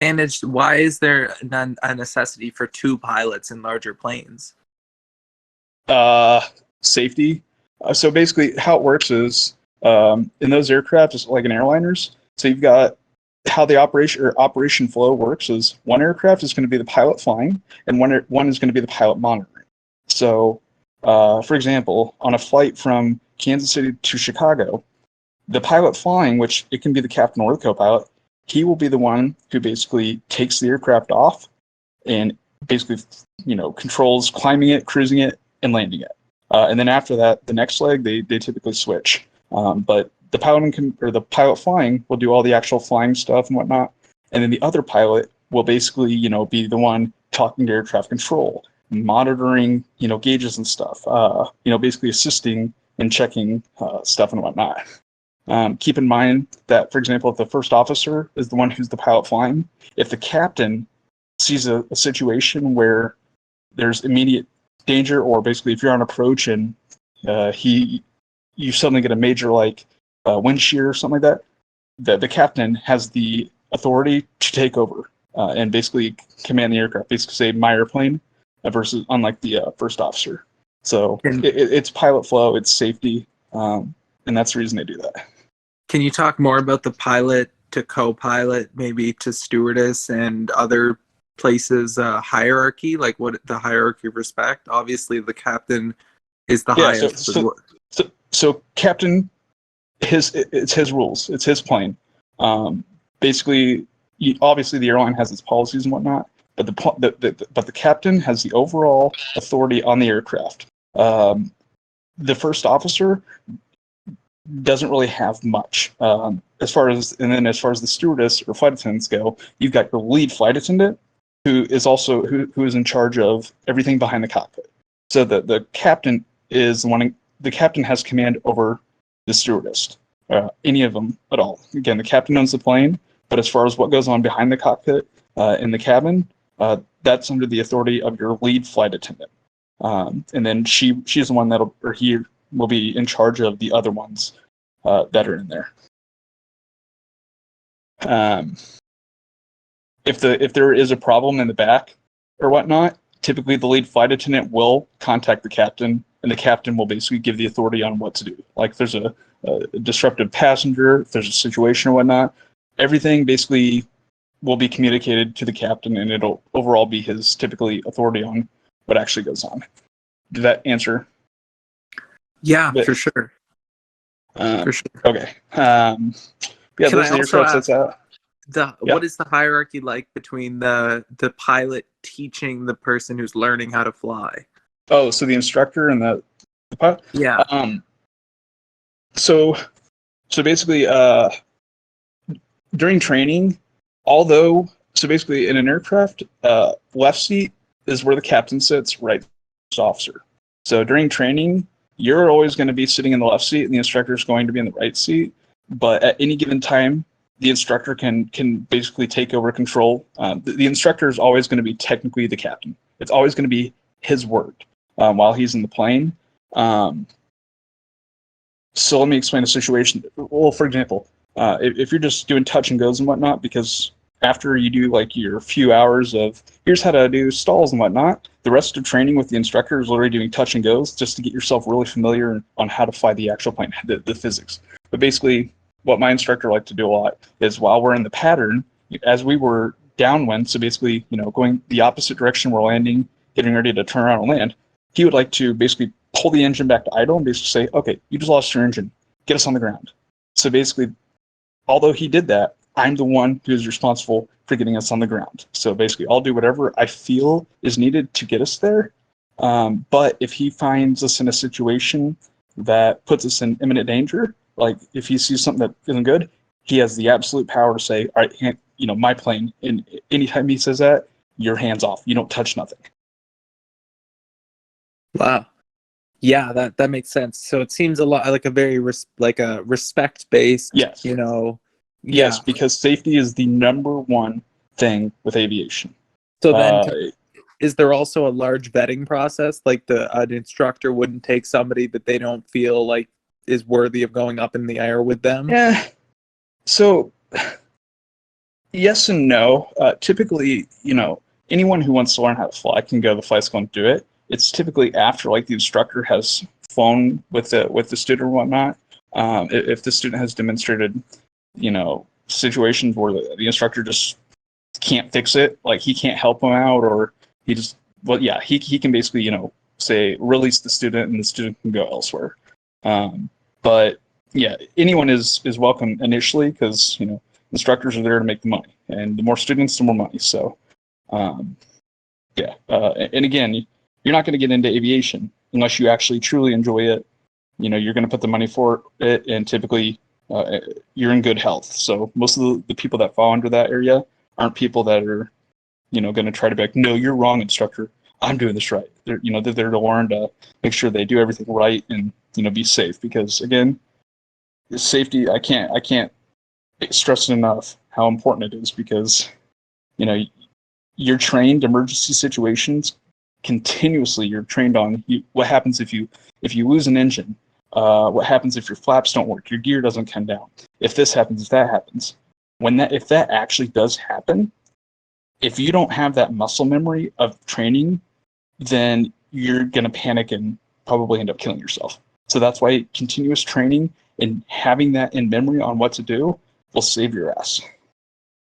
And why is there none a necessity for two pilots in larger planes? Uh, Safety. So basically, how it works is in those aircraft, just like in airliners. So you've got how the operation flow works is one aircraft is going to be the pilot flying, and one is going to be the pilot monitoring. So, for example, on a flight from Kansas City to Chicago, the pilot flying, which it can be the captain or the co-pilot, he will be the one who basically takes the aircraft off and basically, controls climbing it, cruising it, and landing it. And then after that, the next leg, they typically switch. But the the pilot flying will do all the actual flying stuff and whatnot. And then the other pilot will basically, be the one talking to air traffic control, monitoring, gauges and stuff, basically assisting and checking stuff and whatnot. Keep in mind that, for example, if the first officer is the one who's the pilot flying, if the captain sees a situation where there's immediate danger, or basically if you're on approach and you suddenly get a major wind shear or something like that, the captain has the authority to take over and basically command the aircraft, basically say my airplane, versus unlike the first officer. So it's pilot flow, it's safety, and that's the reason they do that. Can you talk more about the pilot to co-pilot, maybe to stewardess and other places hierarchy, like what the hierarchy of respect? Obviously, the captain is the highest. So captain, it's his rules, it's his plane. Basically, obviously the airline has its policies and whatnot, but the captain has the overall authority on the aircraft. The first officer doesn't really have much as far as the stewardess or flight attendants go. You've got your lead flight attendant, who is also who is in charge of everything behind the cockpit. So the captain is the captain has command over the stewardess, any of them at all. Again, the captain owns the plane, but as far as what goes on behind the cockpit in the cabin, that's under the authority of your lead flight attendant. And then she's the one he will be in charge of the other ones that are in there. If there is a problem in the back or whatnot, typically the lead flight attendant will contact the captain, and the captain will basically give the authority on what to do. Like if there's a disruptive passenger, if there's a situation or whatnot, everything basically will be communicated to the captain, and it'll overall be his typically authority on what actually goes on. Did that answer? Yeah, for sure. For sure. Okay. Yeah, Can those I also ask, out. What is the hierarchy like between the pilot teaching the person who's learning how to fly? Oh, so the instructor and the pilot? Yeah. So basically, during training, basically in an aircraft, left seat is where the captain sits, right officer. So during training, you're always going to be sitting in the left seat, and the instructor is going to be in the right seat. But at any given time, the instructor can basically take over control. The instructor is always going to be technically the captain. It's always going to be his word while he's in the plane. So let me explain the situation. Well, for example, if you're just doing touch and goes and whatnot, because after you do like your few hours of here's how to do stalls and whatnot, the rest of training with the instructor is literally doing touch and goes just to get yourself really familiar on how to fly the actual plane, the physics. But basically, what my instructor liked to do a lot is while we're in the pattern, as we were downwind, so basically, going the opposite direction we're landing, getting ready to turn around and land, he would like to basically pull the engine back to idle and basically say, okay, you just lost your engine, get us on the ground. So basically, although he did that, I'm the one who is responsible for getting us on the ground. So basically, I'll do whatever I feel is needed to get us there. But if he finds us in a situation that puts us in imminent danger, like if he sees something that isn't good, he has the absolute power to say, all right, my plane. And anytime he says that, your hands off. You don't touch nothing. Wow. Yeah, that makes sense. So it seems a lot like a very respect-based, Yes. Yes, because safety is the number one thing with aviation. So then, is there also a large vetting process? Like an instructor wouldn't take somebody that they don't feel like is worthy of going up in the air with them? Yeah. So Yes and no. Typically, anyone who wants to learn how to fly can go to the flight school and do it. It's typically after like the instructor has flown with the student or whatnot. If the student has demonstrated, situations where the instructor just can't fix it, like he can't help them out, or he just, well, yeah, he can basically, say release the student and the student can go elsewhere. But yeah, anyone is welcome initially because instructors are there to make the money, and the more students, the more money. So, yeah, and again, you're not going to get into aviation unless you actually truly enjoy it. You're going to put the money for it, and typically, you're in good health. So most of the people that fall under that area aren't people that are, going to try to be like, no, you're wrong, instructor. I'm doing this right. They're there to learn, to make sure they do everything right and be safe. Because again, safety, I can't stress enough how important it is, because you're trained emergency situations continuously. You're trained on what happens if you lose an engine, what happens if your flaps don't work, your gear doesn't come down, if this happens, if that happens. If that actually does happen, if you don't have that muscle memory of training, then you're going to panic and probably end up killing yourself. So that's why continuous training and having that in memory on what to do will save your ass.